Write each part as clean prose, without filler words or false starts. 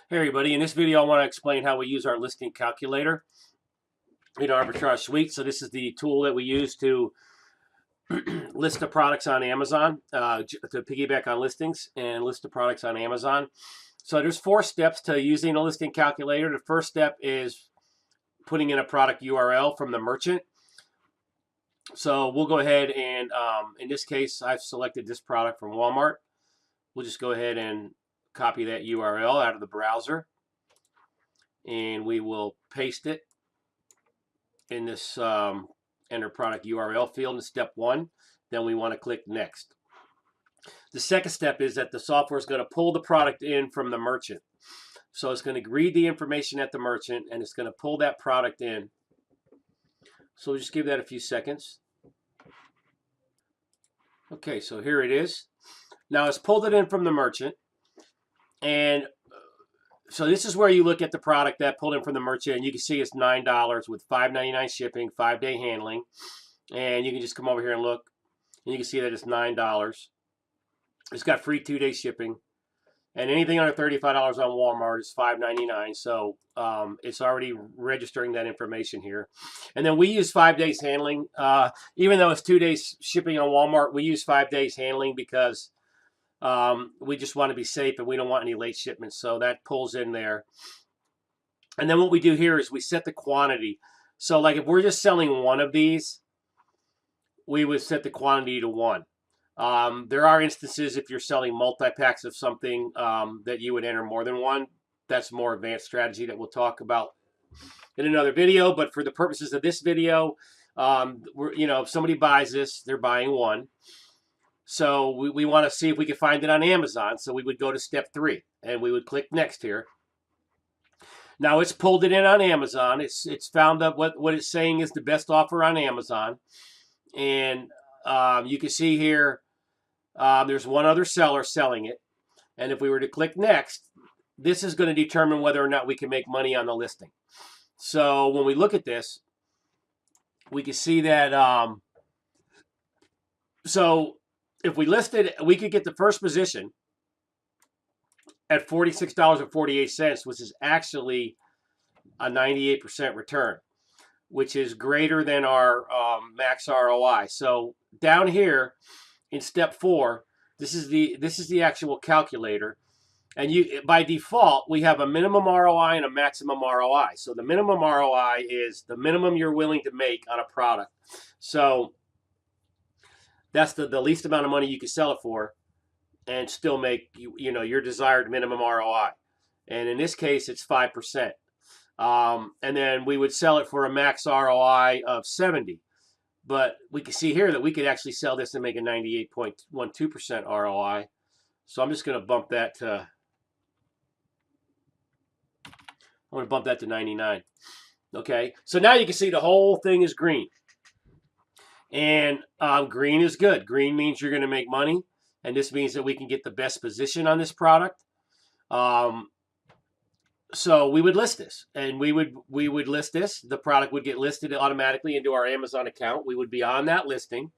Hey everybody, in this video I want to explain how we use our listing calculator in Arbitrage Suite. So this is the tool that we use to list the products on Amazon, to piggyback on listings and list the products on Amazon. So there's 4 steps to using a listing calculator. The first step is putting in a product URL from the merchant. So we'll go ahead and, in this case, I've selected this product from Walmart. We'll just go ahead and copy that URL out of the browser, and we will paste it in this enter product URL field in step 1. Then we want to click next. The second step is that the software is going to pull the product in from the merchant. So it's going to read the information at the merchant and it's going to pull that product in. So we'll just give that a few seconds. Okay, so here it is. Now it's pulled it in from the merchant, and so this is where you look at the product that pulled in from the merchant, and you can see it's $9 with $5.99 shipping, 5-day handling. And you can just come over here and look, and you can see that it's $9. It's got free 2-day shipping, and anything under $35 on Walmart is $5.99. So it's already registering that information here. And then we use 5 days handling. Even though it's 2 days shipping on Walmart, we use 5 days handling because we just want to be safe and we don't want any late shipments. So that pulls in there. And then what we do here is we set the quantity. So like if we're just selling one of these, we would set the quantity to 1. There are instances if you're selling multi-packs of something that you would enter more than 1. That's a more advanced strategy that we'll talk about in another video. But for the purposes of this video, if somebody buys this, they're buying 1. So we want to see if we can find it on Amazon. So we would go to step 3 and we would click next here. Now it's pulled it in on Amazon. It's found out what it's saying is the best offer on Amazon. And you can see here there's one other seller selling it. And if we were to click next, this is going to determine whether or not we can make money on the listing. So when we look at this, we can see that so if we listed, we could get the first position at $46.48, which is actually a 98% return, which is greater than our max ROI. So down here in step 4, this is the actual calculator, and by default we have a minimum ROI and a maximum ROI. So the minimum ROI is the minimum you're willing to make on a product. So that's the least amount of money you can sell it for and still make your desired minimum ROI. And in this case, it's 5%. And then we would sell it for a max ROI of 70. But we can see here that we could actually sell this and make a 98.12% ROI. So I'm just going to bump that to 99. Okay, so now you can see the whole thing is green. And green is good. Green means you're going to make money. And this means that we can get the best position on this product. So we would list this, and we would list this. The product would get listed automatically into our Amazon account. We would be on that listing.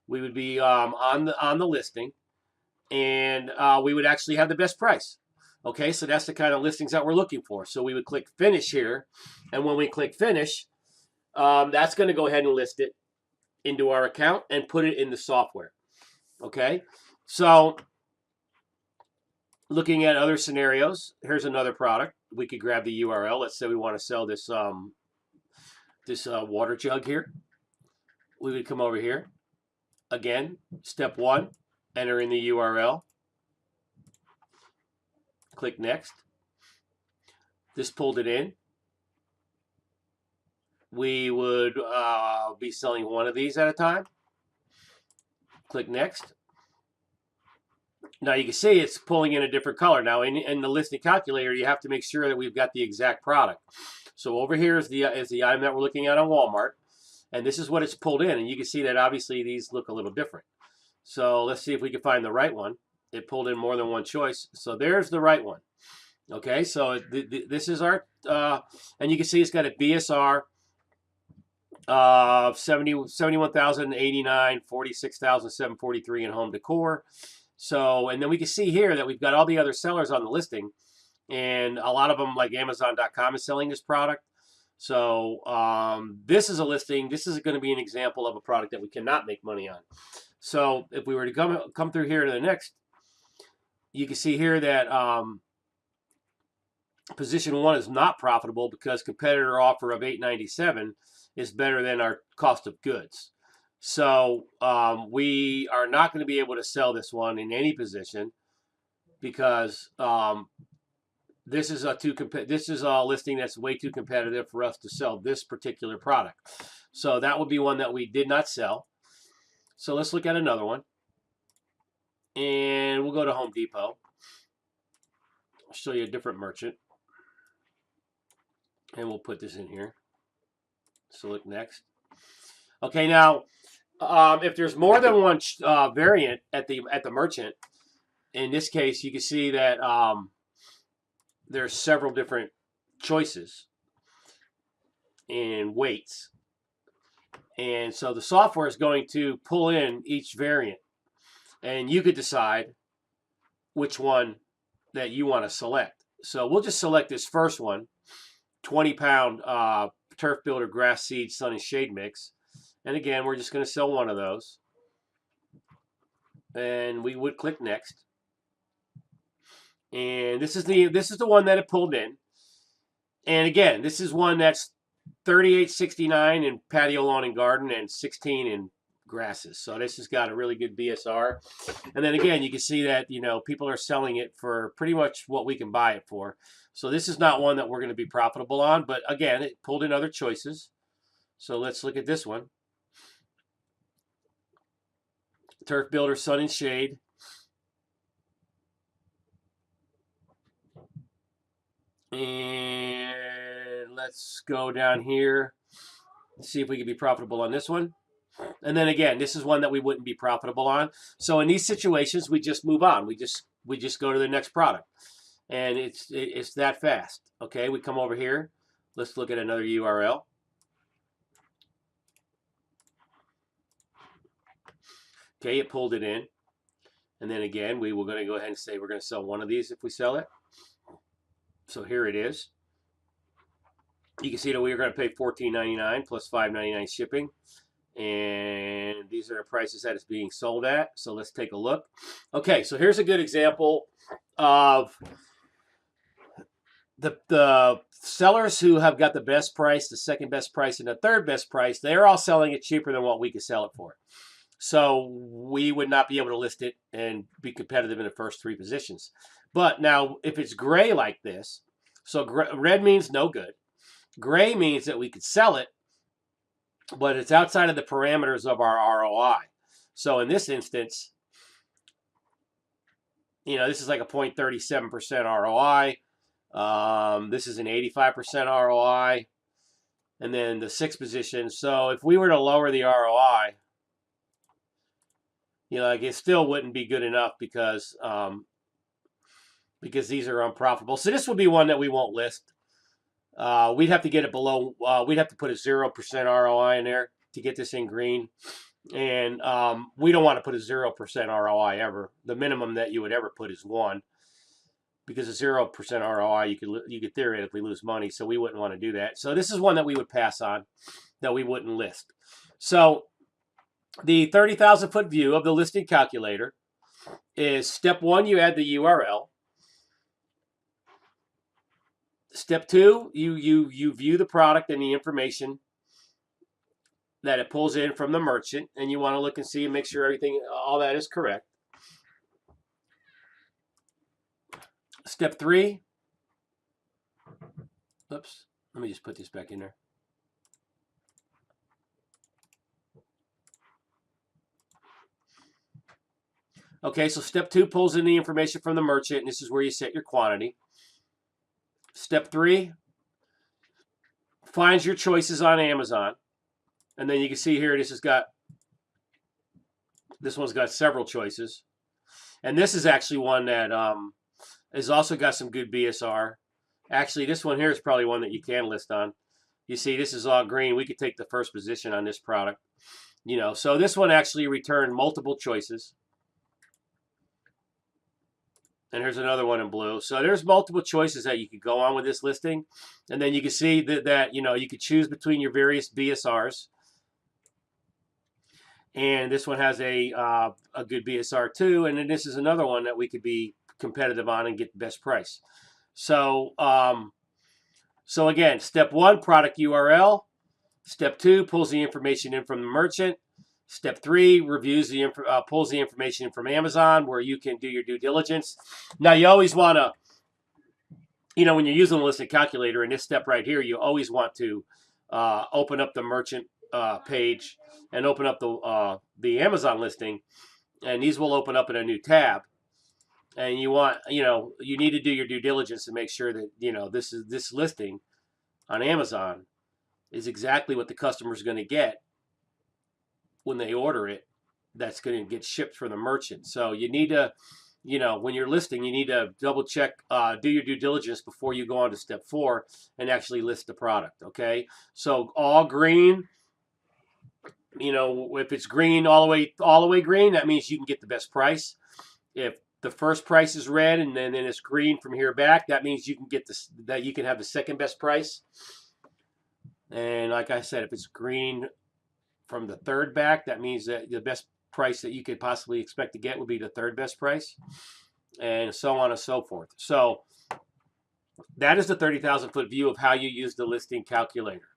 We would be on the listing, and we would actually have the best price. Okay, so that's the kind of listings that we're looking for. So we would click finish here, and when we click finish, that's going to go ahead and list it into our account and put it in the software. Okay, so looking at other scenarios, here's another product. We could grab the URL. Let's say we want to sell this water jug here. We would come over here. Again, step 1, enter in the URL. Click next. This pulled it in. We would be selling one of these at a time. Click next. Now you can see it's pulling in a different color. Now in the listing calculator, you have to make sure that we've got the exact product. So over here is the item that we're looking at on Walmart, and this is what it's pulled in. And you can see that obviously these look a little different. So let's see if we can find the right one. It pulled in more than one choice. So there's the right one. Okay, so this is our, and you can see it's got a BSR of 71,089, 46,743 in home decor. So, and then we can see here that we've got all the other sellers on the listing, and a lot of them, like Amazon.com, is selling this product. So this is a listing. This is going to be an example of a product that we cannot make money on. So if we were to come through here to the next, you can see here that position 1 is not profitable because competitor offer of $8.97 is better than our cost of goods. So we are not going to be able to sell this one in any position because this is a listing that's way too competitive for us to sell this particular product. So that would be one that we did not sell. So let's look at another one. And we'll go to Home Depot. I'll show you a different merchant. And we'll put this in here. Select next. Okay, now if there's more than one variant at the merchant, in this case, you can see that there's several different choices and weights. And so the software is going to pull in each variant. And you could decide which one that you want to select. So we'll just select this first one, 20-pound Turf Builder Grass Seed Sun and Shade Mix. And again, we're just going to sell one of those. And we would click next. And this is the one that it pulled in. And again, this is one that's $38.69 in patio, lawn, and garden, and $16 in grasses. So this has got a really good BSR. And then again, you can see that, you know, people are selling it for pretty much what we can buy it for. So this is not one that we're going to be profitable on. But again, it pulled in other choices. So let's look at this one. Turf Builder Sun and Shade. And let's go down here, see if we can be profitable on this one. And then again, this is one that we wouldn't be profitable on. So in these situations, we just move on. We just go to the next product, and it's that fast. Okay, we come over here. Let's look at another URL. Okay, it pulled it in, and then again, we were going to go ahead and say we're going to sell one of these if we sell it. So here it is. You can see that we are going to pay $14.99 plus $5.99 shipping. And these are the prices that it's being sold at. So let's take a look. Okay, so here's a good example of the sellers who have got the best price, the second best price, and the third best price. They're all selling it cheaper than what we could sell it for. So we would not be able to list it and be competitive in the first 3 positions. But now, if it's gray like this, so red means no good. Gray means that we could sell it, but it's outside of the parameters of our ROI. So in this instance, you know, this is like a 0.37% ROI. This is an 85% ROI. And then the 6th position. So if we were to lower the ROI, you know, like it still wouldn't be good enough because these are unprofitable. So this would be one that we won't list. We'd have to get it below, we'd have to put a 0% ROI in there to get this in green. And we don't want to put a 0% ROI ever. The minimum that you would ever put is 1. Because a 0% ROI, you could theoretically lose money. So we wouldn't want to do that. So this is one that we would pass on, that we wouldn't list. So the 30,000-foot view of the listing calculator is step 1, you add the URL. Step 2, you view the product and the information that it pulls in from the merchant, and you want to look and see and make sure all that is correct. Step 3, oops, let me just put this back in there. Okay, so step 2 pulls in the information from the merchant, and this is where you set your quantity. Step 3 finds your choices on Amazon. And then you can see here, this one's got several choices. And this is actually one that has also got some good BSR. Actually, this one here is probably one that you can list on. You see, this is all green. We could take the first position on this product. You know, so this one actually returned multiple choices. And here's another one in blue. So there's multiple choices that you could go on with this listing. And then you can see that you know, you could choose between your various BSRs. And this one has a good BSR too. And then this is another one that we could be competitive on and get the best price. So, so again, step 1, product URL. Step 2, pulls the information in from the merchant. Step 3, reviews pulls the information in from Amazon, where you can do your due diligence. Now, you always want to, you know, when you're using the listing calculator in this step right here, you always want to open up the merchant page and open up the Amazon listing, and these will open up in a new tab. And you want, you know, you need to do your due diligence to make sure that, you know, this listing on Amazon is exactly what the customer is going to get when they order it. That's going to get shipped from the merchant. So you need to, you know, when you're listing, you need to double check, do your due diligence before you go on to step 4 and actually list the product. Okay. So all green, you know, if it's green all the way green, that means you can get the best price. If the first price is red and then it's green from here back, that means you can get this, that you can have the second best price. And like I said, if it's green from the third back, that means that the best price that you could possibly expect to get would be the third best price, and so on and so forth. So that is the 30,000 foot view of how you use the listing calculator.